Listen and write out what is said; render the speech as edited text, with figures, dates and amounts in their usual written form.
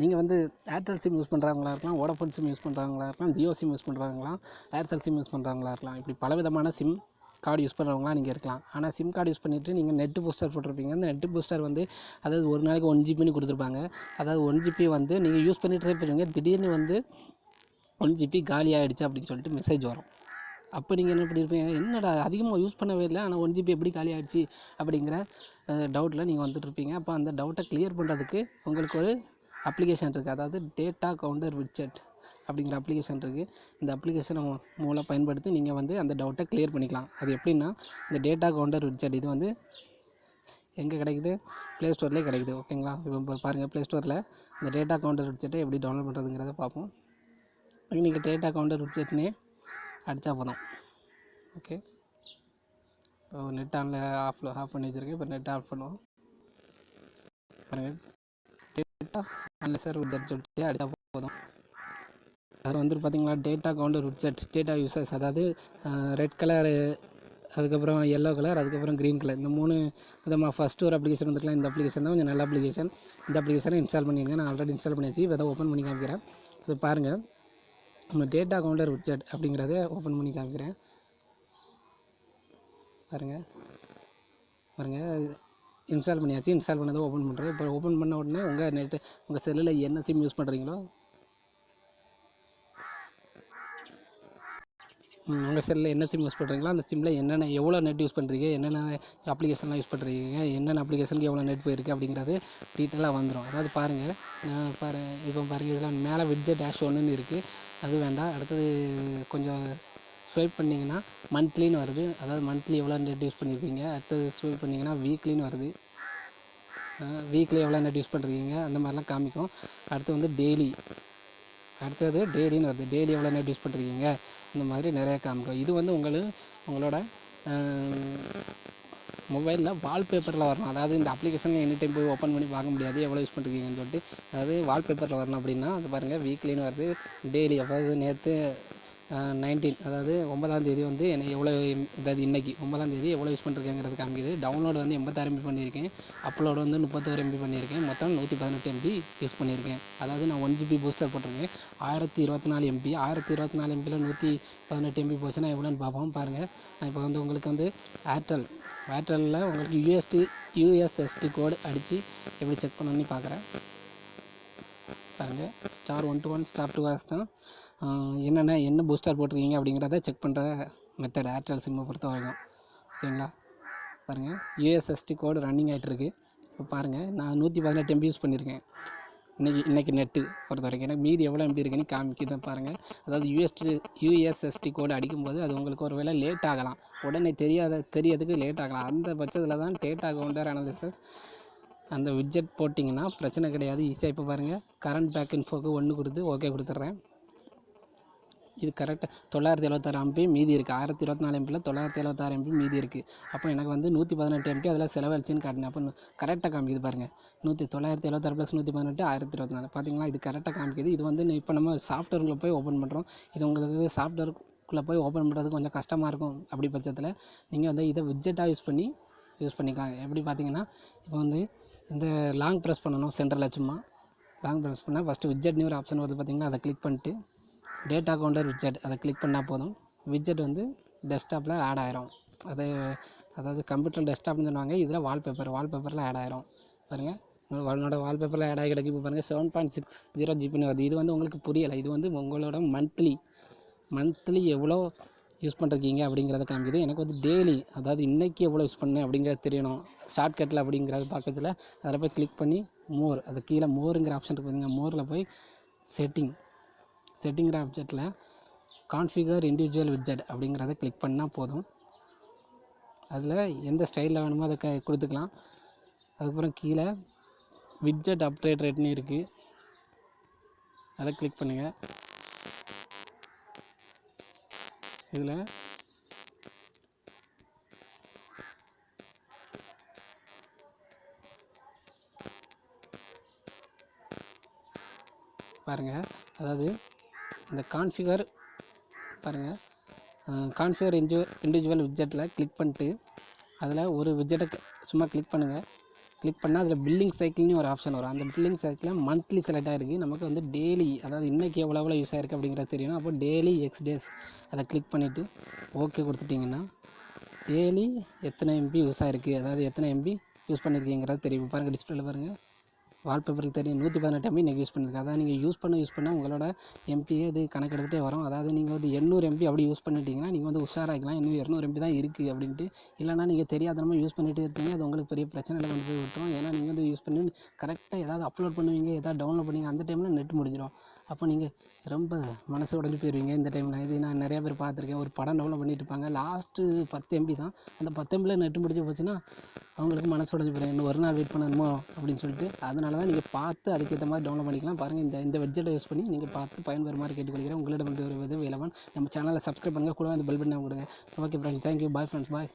நீங்கள் வந்து Airtel sim use பண்ணுறவங்களா இருக்கலாம், வோடஃபோன் சிம் யூஸ் பண்ணுறவங்களா இருக்கலாம், ஜியோ சிம் யூஸ் பண்ணுறவங்களா, ஏர்செல் சிம் யூஸ் பண்ணுறவங்களா இருக்கலாம். இப்படி பலவிதமான சிம் கார்டு யூஸ் பண்ணுறவங்களா நீங்கள் இருக்கலாம். ஆனால் சிம் கார்டு யூஸ் பண்ணிவிட்டு நீங்கள் நெட்டு பூஸ்டர் போட்டிருப்பீங்க. அந்த நெட்டு பூஸ்டர் வந்து அதாவது ஒரு நாளைக்கு 1 ஜிபின்னு கொடுத்துருப்பாங்க. அதாவது 1 ஜிபி வந்து நீங்கள் யூஸ் பண்ணிகிட்டே இருப்பீங்க, திடீர்னு வந்து 1 ஜிபி காலி ஆகிடுச்சு அப்படின்னு சொல்லிட்டு மெசேஜ் வரும். அப்போ நீங்கள் என்ன பண்ணியிருப்பீங்க, என்னடா அதிகமாக யூஸ் பண்ணவே இல்லை, ஆனால் 1 ஜிபி எப்படி காலி ஆகிடுச்சு அப்படிங்கிற டவுட்டில் நீங்கள் வந்துட்டுருப்பீங்க. அப்போ அந்த டவுட்டை கிளியர் பண்ணுறதுக்கு உங்களுக்கு ஒரு அப்ளிகேஷன் இருக்குது. அதாவது டேட்டா கவுண்டர் விட்ஜெட் அப்படிங்கிற அப்ளிகேஷன் இருக்குது. இந்த அப்ளிகேஷனை மூலம் பயன்படுத்தி நீங்கள் வந்து அந்த டவுட்டை கிளியர் பண்ணிக்கலாம். அது எப்படின்னா, இந்த டேட்டா கவுண்டர் விட்ஜெட் இது வந்து எங்கே கிடைக்குது, ப்ளே ஸ்டோர்லேயே கிடைக்குது. ஓகேங்களா? இப்போ பாருங்கள், ப்ளே ஸ்டோரில் இந்த டேட்டா கவுண்டர் விட்ஜெட்டை எப்படி டவுன்லோட் பண்ணுறதுங்கிறத பார்ப்போம். நீங்கள் டேட்டா கவுண்டர் விட்ஜெட்னே அடித்தா போதும். ஓகே, இப்போ நெட் ஆஃப் பண்ணி வச்சுருக்கேன். இப்போ நெட் ஆஃப் பண்ணுவோம். பாருங்கள், டேட்டா அன்லெசர் விட்ஜெட் சொல்லிட்டு அடித்தா போதும். அது வந்துட்டு பார்த்தீங்களா, data counter widget data users, அதாவது ரெட் கலரு, அதுக்கப்புறம் எல்லோ கலர், அதுக்கப்புறம் க்ரீன் கலர், இந்த 3 விதமாக ஃபஸ்ட்டு ஒரு அப்ளிகேஷன் வந்துருக்கலாம். இந்த அப்ளிகேஷன் தான் கொஞ்சம் நல்ல அப்ளிகேஷன். இந்த அப்ளிகேஷனை இன்ஸ்டால் பண்ணிடுங்க. நான் ஆல்ரெடி இன்ஸ்டால் பண்ணியாச்சு. இப்போ தான் ஓப்பன் பண்ணி காமிக்கிறேன். இது பாருங்கள், நம்ம டேட்டா கவுண்டர் விட்ஜெட் அப்படிங்கிறத ஓப்பன் பண்ணி காமிக்கிறேன். பாருங்கள் இன்ஸ்டால் பண்ணியாச்சு. இன்ஸ்டால் பண்ணதை ஓப்பன் பண்ணுறேன். இப்போ ஓப்பன் பண்ண உடனே உங்கள் செல்லில் என்ன சிம் யூஸ் பண்ணுறீங்களோ, உங்கள் செல்லில் என்ன சிம் யூஸ் பண்ணுறீங்களோ அந்த சிம்மில் என்னென்ன எவ்வளோ நெட் யூஸ் பண்ணுறீங்க, என்னென்ன அப்ளிகேஷன்லாம் யூஸ் பண்ணுறீங்க, என்னென்ன அப்ளிகேஷனுக்கு எவ்வளோ நெட் போயிருக்கு அப்படிங்கிறது டீட்டெயிலாக வந்துடும். அதாவது பாருங்கள், இப்போ பாருங்கள், இதில் மேலே விட்ஜெட் டேஷ் 1ன்னு இருக்குது. அது வேண்டாம். அடுத்தது கொஞ்சம் ஸ்வைப் பண்ணிங்கன்னா மந்த்லின்னு வருது. அதாவது மந்த்லி எவ்வளோ நெட் யூஸ் பண்ணியிருக்கீங்க. அடுத்தது ஸ்வைப் பண்ணிங்கன்னா வீக்லின்னு வருது. வீக்லி எவ்வளோ நெட் யூஸ் பண்ணுறீங்க அந்த மாதிரிலாம் காமிக்கும். அடுத்து வந்து அடுத்தது டெய்லின்னு வருது. டெய்லி எவ்வளோ நெட் யூஸ் பண்ணுறீங்க இந்த மாதிரி நிறையா காமிக்கும். இது வந்து உங்களோட மொபைலில் வால்பேப்பரில் வரணும். அதாவது இந்த அப்ளிகேஷன் எனி டைம் போய் ஓப்பன் பண்ணி பார்க்க முடியாது எவ்வளோ யூஸ் பண்ணுறீங்கன்னு சொல்லிட்டு. அதாவது வால்பேப்பரில் வரணும் அப்படின்னா அது பாருங்கள், வீக்லின்னு வருது. டெய்லி, அதாவது நேற்று 19, அதாவது 9ஆம் தேதி வந்து எவ்வளோ, அதாவது இன்றைக்கி 9ஆம் தேதி எவ்வளோ யூஸ் பண்ணிருக்கேங்கிறது காமிக்குது. டவுன்லோடு வந்து 86 MB பண்ணியிருக்கேன். அப்லோடு வந்து 31 MB பண்ணியிருக்கேன். மொத்தம் 118 MB யூஸ் பண்ணியிருக்கேன். அதாவது நான் 1 GB பூஸ்டர் போட்டிருக்கேன். 1024 MB. 1024 MBயில் 118 MB போச்சுன்னா எவ்வளோன்னு பார்ப்போம். பாருங்கள், நான் இப்போ வந்து உங்களுக்கு வந்து ஏர்டெல்லில் உங்களுக்கு யூஎஸ்எஸ்டி கோடு அடித்து எப்படி செக் பண்ணணுன்னு பார்க்குறேன். பாருங்கள், *121 *2 தான் என்ன பூஸ்டர் போட்டிருக்கீங்க அப்படிங்கிறத செக் பண்ணுற மெத்தட் ஏர்டெல் சிம்மை பொறுத்த வரைக்கும். ஓகேங்களா? பாருங்கள், யூஎஸ்எஸ்டி கோடு ரன்னிங் ஆகிட்டுருக்கு. இப்போ பாருங்கள், நான் 118 MB யூஸ் பண்ணியிருக்கேன் இன்றைக்கி நெட்டு பொறுத்த வரைக்கும். எனக்கு மீதி எவ்வளோ MB இருக்குன்னு காமிக்குது பாருங்கள். அதாவது யூஎஸ்எஸ்டி கோடு அடிக்கும்போது அது உங்களுக்கு ஒரு வேளை லேட் ஆகலாம், உடனே தெரியறதுக்கு லேட் ஆகலாம். அந்த பட்சத்தில் தான் டேட்டா கவுண்டர் அனாலிசிஸ் அந்த விட்ஜெட் போட்டிங்கன்னா பிரச்சனை கிடையாது, ஈஸியாக. இப்போ பாருங்கள், கரண்ட் பேக் இன்ஃபோக்கு 1 கொடுத்து ஓகே கொடுத்துட்றேன். இது கரெக்டாக 976 MB மீதி இருக்குது. 1024 MBயில் 976 MB மீதி இருக்குது. அப்போ எனக்கு வந்து 118 MB அதில் செலவழிச்சின்னு காட்டினேன். அப்போ கரெக்டாக காமிக்குது பாருங்கள். 976 + 118 1024. பார்த்தீங்களா, இது கரெக்டாக காமிக்குது. இது வந்து இப்போ நம்ம சாஃப்ட்வேருக்குள்ளே போய் ஓப்பன் பண்ணுறோம். இது உங்களுக்கு சாஃப்ட்வேருக்குள்ளே போய் ஓப்பன் பண்ணுறது கொஞ்சம் கஷ்டமாக இருக்கும். அப்படி பட்சத்தில் நீங்கள் வந்து இதை விட்ஜெட்டாக யூஸ் பண்ணிக்கலாம். எப்படி பார்த்தீங்கன்னா, இப்போ வந்து இந்த லாங் ப்ரெஸ் பண்ணணும். சென்டரில் சும்மா லாங் ப்ரெஸ் பண்ணால் ஃபஸ்ட்டு விட்ஜெட்னு ஒரு ஆப்ஷன் வருது பார்த்தீங்கன்னா, அதை கிளிக் பண்ணிட்டு டேட்டா கவுண்டர் விட்ஜெட் அதை கிளிக் பண்ணால் போதும். விட்ஜெட் வந்து டெஸ்க்டாப்பில் ஆட் ஆயிரும். அதாவது கம்ப்யூட்டர் டெஸ்க்டாப்னு சொன்னாங்க, இதில் வால்பேப்பரில் ஆட் ஆயிரும். பாருங்கள், என்னோடய வால்பேப்பரில் ஆட் ஆகி கிடக்கு. இப்போ பாருங்கள், 7.60 GB வருது. இது வந்து உங்களுக்கு புரியலை. இது வந்து உங்களோட மந்த்லி எவ்வளோ யூஸ் பண்ணுறீங்க அப்படிங்கிறத காமிக்குது. எனக்கு வந்து டெய்லி, அதாவது இன்றைக்கி எவ்வளோ யூஸ் பண்ணேன் அப்படிங்கிறது தெரியணும். ஷார்ட்கட்டில் அப்படிங்கிறது பக்கத்தில் அதில் போய் கிளிக் பண்ணி அது கீழே மோருங்கிற ஆப்ஷன் இருக்குது பார்த்தீங்க. மோரில் போய் செட்டிங்கிற ஆப்ஜெக்டில் கான்ஃபிகர் இண்டிவிஜுவல் விட்ஜெட் அப்படிங்கிறத கிளிக் பண்ணால் போதும். அதில் எந்த ஸ்டைலில் வேணுமோ அதை கொடுத்துக்கலாம். அதுக்கப்புறம் கீழே விட்ஜெட் அப்டேட் ரேட்னு இருக்குது, அதை கிளிக் பண்ணுங்கள். இதில் பாருங்கள், அதாவது இந்த கான்ஃபிகர் இண்டிவிஜுவல் விட்ஜெட்டில் கிளிக் பண்ணிட்டு அதில் ஒரு விட்ஜெட்டை சும்மா கிளிக் கிளிக் பண்ணால் அதில் பில்லிங் சைக்கிள்னு ஒரு ஆப்ஷன் வரும். அந்த பில்லிங் சைக்கிளில் மந்த்லி செலக்ட் ஆகிருக்கு. நமக்கு வந்து டெய்லி, அதாவது இன்றைக்கி எவ்வளோ யூஸ் ஆகிருக்கு அப்படிங்கிறது தெரியணும். அப்போ டெய்லி எக்ஸ் டேஸ் அதை கிளிக் பண்ணிவிட்டு ஓகே கொடுத்துட்டிங்கன்னா டெய்லி எத்தனை எம்பி யூஸ் ஆகிருக்கு, அதாவது எத்தனை எம்பி யூஸ் பண்ணியிருக்கீங்கிறது தெரியும். பாருங்கள், டிஸ்பிளேல பாருங்கள், வால்பேப்பரில் தெரியும் 118 எம்பி இன்றைக்கி யூஸ் பண்ணியிருக்கேன். அதாவது நீங்கள் யூஸ் பண்ண உங்களோட எம்பியை இது கணக்கெடுத்துகிட்டே வரும். அதாவது நீங்கள் வந்து 800 எம்பி அப்படி யூஸ் பண்ணிட்டீங்கன்னா நீங்கள் வந்து உஷாராகிக்கலாம், இன்னும் 200 எம்பி தான் இருக்குது அப்படின்ட்டு. இல்லைனா நீங்கள் தெரியாதனமாக யூஸ் பண்ணிகிட்டே இருப்பீங்க, அது உங்களுக்கு பெரிய பிரச்சனையில் கொண்டு போய் விட்டுரும். ஏன்னா நீங்கள் வந்து யூஸ் பண்ணி கரெக்டாக ஏதாவது அப்லோட் பண்ணுவீங்க, ஏதாவது டவுன்லோட் பண்ணுவீங்க, அந்த டைமில் நெட் முடிஞ்சிடும். அப்போ நீங்கள் ரொம்ப மனசு உடஞ்சி போயிடுவீங்க இந்த டைமில். இது நான் நிறையா பேர் பார்த்துருக்கேன். ஒரு படம் டவுன்லோட் பண்ணிட்டு இருப்பாங்க, லாஸ்ட்டு 10 எம்பி தான், அந்த 10 எம்பியில் நெட்டு முடிஞ்சு போச்சுன்னா அவங்களுக்கு மனசு உடஞ்சி போயிடும், இன்னும் ஒரு நாள் வெயிட் பண்ணணுமோ அப்படின்னு சொல்லிட்டு. அதனால தான் நீங்கள் பார்த்து அதுக்கேற்ற மாதிரி டவுன்லோட் பண்ணிக்கலாம். பாருங்கள், இந்த வெப்சைட்டை யூஸ் பண்ணி நீங்கள் பார்த்து பயன்பெறுமாறு கேட்டுக்கொள்கிறேன். உங்களிடம் வந்து ஒரு வேலவன். நம்ம சேனலை சப்ஸ்கிரைப் பண்ணுங்கள், கூட அந்த பெல் பட்டனை கொடுங்க. Okay friends, thank you, bye friends, பாய்.